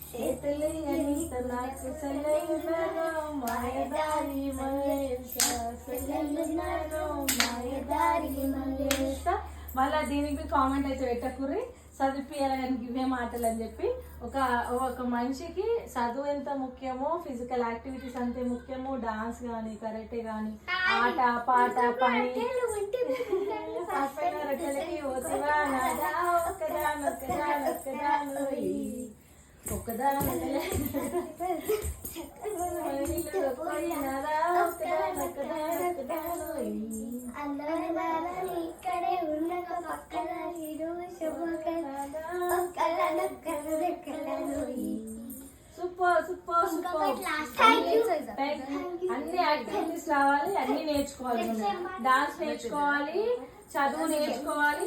చేతులు నాకు మాయదారి మళ్ళా దీనికి కామెంట్ అయితే పెట్టకుర్రి చదివిపియాలని ఇవే మాటలు అని చెప్పి ఒక మనిషికి చదువు ఎంత ముఖ్యమో ఫిజికల్ యాక్టివిటీస్ అంతే ముఖ్యమో డాన్స్ కానీ కరాటే కానీ ఆట పాట పని రొట్టెలకి ఇక్కడే ఉన్న పక్కన సూపర్ సూపర్ సూపర్ అన్ని యాక్టివిటీస్ రావాలి, అన్ని నేర్చుకోవాలి. డాన్స్ నేర్చుకోవాలి, చదువు నేర్చుకోవాలి,